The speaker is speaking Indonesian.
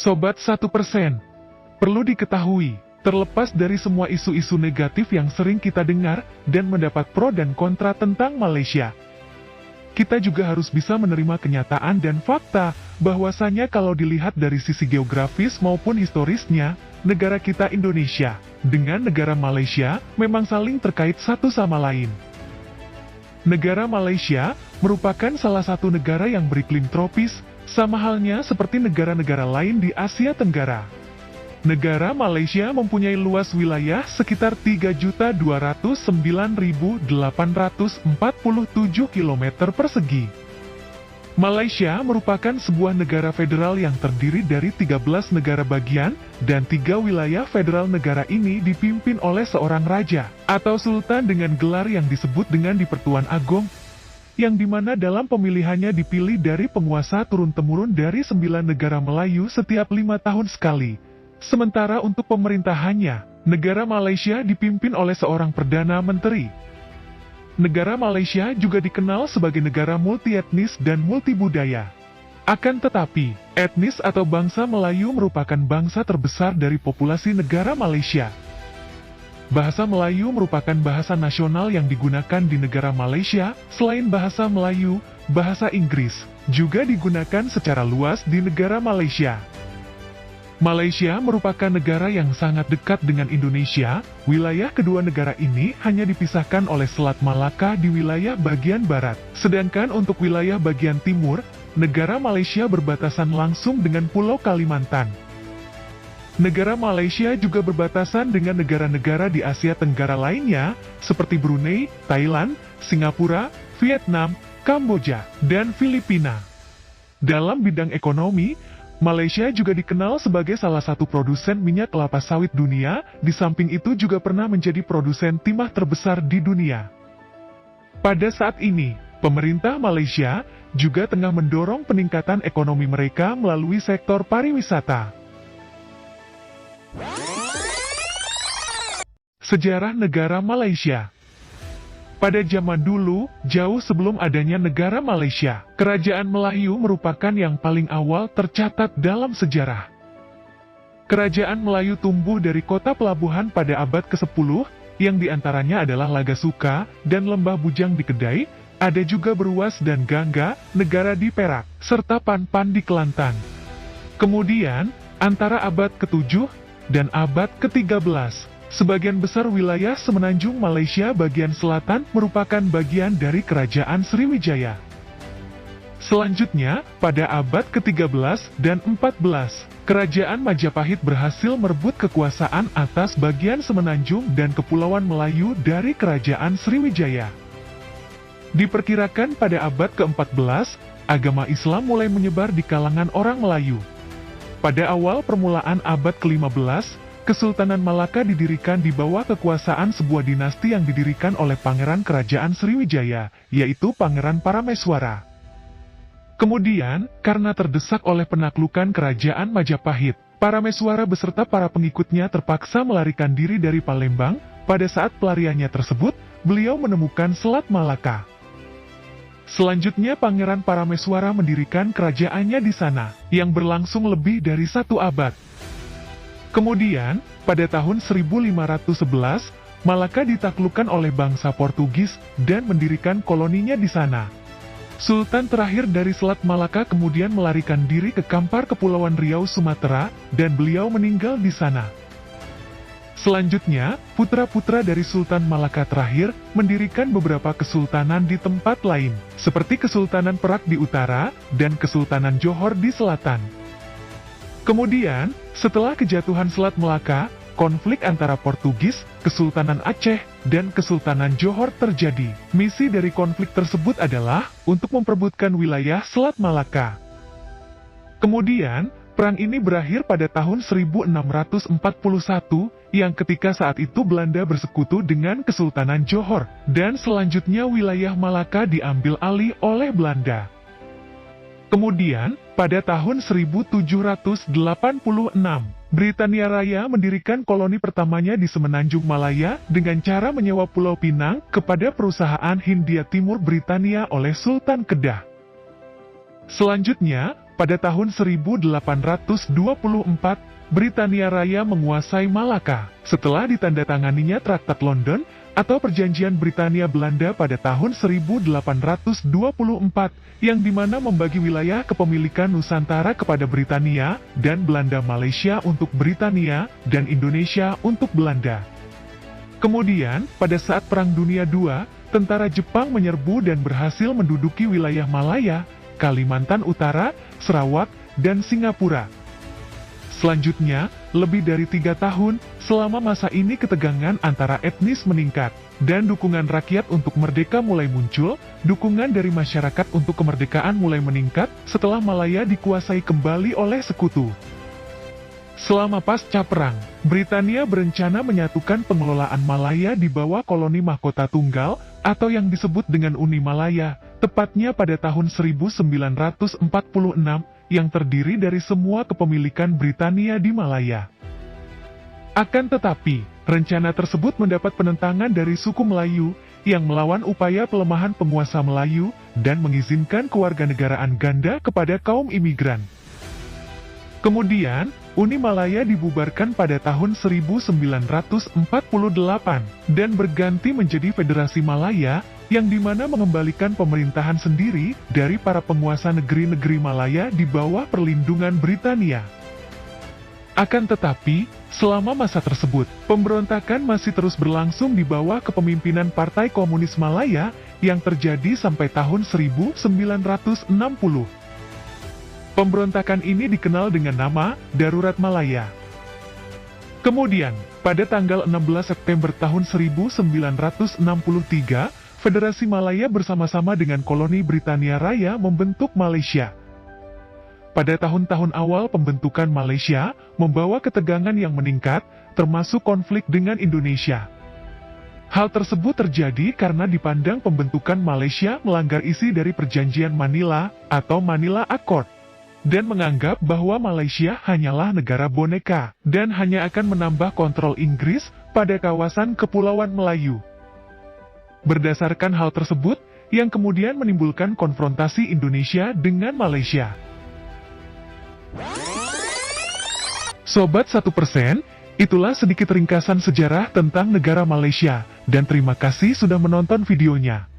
Sobat 1%, perlu diketahui, terlepas dari semua isu-isu negatif yang sering kita dengar dan mendapat pro dan kontra tentang Malaysia, kita juga harus bisa menerima kenyataan dan fakta bahwasanya kalau dilihat dari sisi geografis maupun historisnya, negara kita Indonesia dengan negara Malaysia memang saling terkait satu sama lain. Negara Malaysia merupakan salah satu negara yang beriklim tropis, sama halnya seperti negara-negara lain di Asia Tenggara. Negara Malaysia mempunyai luas wilayah sekitar 3.209.847 km persegi. Malaysia merupakan sebuah negara federal yang terdiri dari 13 negara bagian, dan 3 wilayah federal negara ini dipimpin oleh seorang raja, atau sultan dengan gelar yang disebut dengan Di-Pertuan Agong, yang dimana dalam pemilihannya dipilih dari penguasa turun-temurun dari 9 negara Melayu setiap 5 tahun sekali. Sementara untuk pemerintahannya, negara Malaysia dipimpin oleh seorang Perdana Menteri. Negara Malaysia juga dikenal sebagai negara multietnis dan multibudaya. Akan tetapi, etnis atau bangsa Melayu merupakan bangsa terbesar dari populasi negara Malaysia. Bahasa Melayu merupakan bahasa nasional yang digunakan di negara Malaysia. Selain bahasa Melayu, bahasa Inggris juga digunakan secara luas di negara Malaysia. Malaysia merupakan negara yang sangat dekat dengan Indonesia. Wilayah kedua negara ini hanya dipisahkan oleh Selat Malaka di wilayah bagian barat. Sedangkan untuk wilayah bagian timur, negara Malaysia berbatasan langsung dengan Pulau Kalimantan. Negara Malaysia juga berbatasan dengan negara-negara di Asia Tenggara lainnya, seperti Brunei, Thailand, Singapura, Vietnam, Kamboja, dan Filipina. Dalam bidang ekonomi, Malaysia juga dikenal sebagai salah satu produsen minyak kelapa sawit dunia, di samping itu juga pernah menjadi produsen timah terbesar di dunia. Pada saat ini, pemerintah Malaysia juga tengah mendorong peningkatan ekonomi mereka melalui sektor pariwisata. Sejarah negara Malaysia. Pada zaman dulu, jauh sebelum adanya negara Malaysia, Kerajaan Melayu merupakan yang paling awal tercatat dalam sejarah. Kerajaan Melayu tumbuh dari kota pelabuhan pada abad ke-10, yang diantaranya adalah Lagasuka dan Lembah Bujang di Kedai, ada juga Beruas dan Gangga, negara di Perak, serta Panpan di Kelantan. Kemudian, antara abad ke-7 dan abad ke-13, sebagian besar wilayah semenanjung Malaysia bagian selatan merupakan bagian dari Kerajaan Sriwijaya. Selanjutnya, pada abad ke-13 dan 14, Kerajaan Majapahit berhasil merebut kekuasaan atas bagian semenanjung dan Kepulauan Melayu dari Kerajaan Sriwijaya. Diperkirakan pada abad ke-14, agama Islam mulai menyebar di kalangan orang Melayu. Pada awal permulaan abad ke-15, Kesultanan Malaka didirikan di bawah kekuasaan sebuah dinasti yang didirikan oleh Pangeran Kerajaan Sriwijaya, yaitu Pangeran Parameswara. Kemudian, karena terdesak oleh penaklukan Kerajaan Majapahit, Parameswara beserta para pengikutnya terpaksa melarikan diri dari Palembang. Pada saat pelariannya tersebut, beliau menemukan Selat Malaka. Selanjutnya Pangeran Parameswara mendirikan kerajaannya di sana, yang berlangsung lebih dari 1 abad. Kemudian, pada tahun 1511, Malaka ditaklukkan oleh bangsa Portugis dan mendirikan koloninya di sana. Sultan terakhir dari Selat Malaka kemudian melarikan diri ke Kampar Kepulauan Riau, Sumatera, dan beliau meninggal di sana. Selanjutnya, putra-putra dari Sultan Malaka terakhir mendirikan beberapa kesultanan di tempat lain, seperti Kesultanan Perak di utara dan Kesultanan Johor di selatan. Kemudian, setelah kejatuhan Selat Malaka, konflik antara Portugis, Kesultanan Aceh, dan Kesultanan Johor terjadi. Misi dari konflik tersebut adalah untuk memperebutkan wilayah Selat Malaka. Kemudian, perang ini berakhir pada tahun 1641, yang ketika saat itu Belanda bersekutu dengan Kesultanan Johor, dan selanjutnya wilayah Malaka diambil alih oleh Belanda. Kemudian, pada tahun 1786, Britania Raya mendirikan koloni pertamanya di Semenanjung Malaya dengan cara menyewa Pulau Pinang kepada perusahaan Hindia Timur Britania oleh Sultan Kedah. Selanjutnya, pada tahun 1824, Britania Raya menguasai Malaka, setelah ditandatanganinya Traktat London atau Perjanjian Britania-Belanda pada tahun 1824, yang dimana membagi wilayah kepemilikan Nusantara kepada Britania, dan Belanda Malaysia untuk Britania, dan Indonesia untuk Belanda. Kemudian, pada saat Perang Dunia II, tentara Jepang menyerbu dan berhasil menduduki wilayah Malaya, Kalimantan Utara, Sarawak, dan Singapura. Selanjutnya, lebih dari 3 tahun, selama masa ini ketegangan antara etnis meningkat, dan dukungan rakyat untuk merdeka mulai muncul, dukungan dari masyarakat untuk kemerdekaan mulai meningkat, setelah Malaya dikuasai kembali oleh sekutu. Selama pasca perang, Britania berencana menyatukan pengelolaan Malaya di bawah koloni mahkota tunggal, atau yang disebut dengan Uni Malaya, tepatnya pada tahun 1946, yang terdiri dari semua kepemilikan Britania di Malaya. Akan tetapi, rencana tersebut mendapat penentangan dari suku Melayu, yang melawan upaya pelemahan penguasa Melayu, dan mengizinkan kewarganegaraan ganda kepada kaum imigran. Kemudian, Uni Malaya dibubarkan pada tahun 1948, dan berganti menjadi Federasi Malaya, yang dimana mengembalikan pemerintahan sendiri dari para penguasa negeri-negeri Malaya di bawah perlindungan Britania. Akan tetapi, selama masa tersebut, pemberontakan masih terus berlangsung di bawah kepemimpinan Partai Komunis Malaya, yang terjadi sampai tahun 1960. Pemberontakan ini dikenal dengan nama Darurat Malaya. Kemudian, pada tanggal 16 September tahun 1963, Federasi Malaya bersama-sama dengan koloni Britania Raya membentuk Malaysia. Pada tahun-tahun awal pembentukan Malaysia, membawa ketegangan yang meningkat, termasuk konflik dengan Indonesia. Hal tersebut terjadi karena dipandang pembentukan Malaysia melanggar isi dari Perjanjian Manila atau Manila Accord, dan menganggap bahwa Malaysia hanyalah negara boneka, dan hanya akan menambah kontrol Inggris pada kawasan Kepulauan Melayu. Berdasarkan hal tersebut, yang kemudian menimbulkan konfrontasi Indonesia dengan Malaysia. Sobat 1%, itulah sedikit ringkasan sejarah tentang negara Malaysia, dan terima kasih sudah menonton videonya.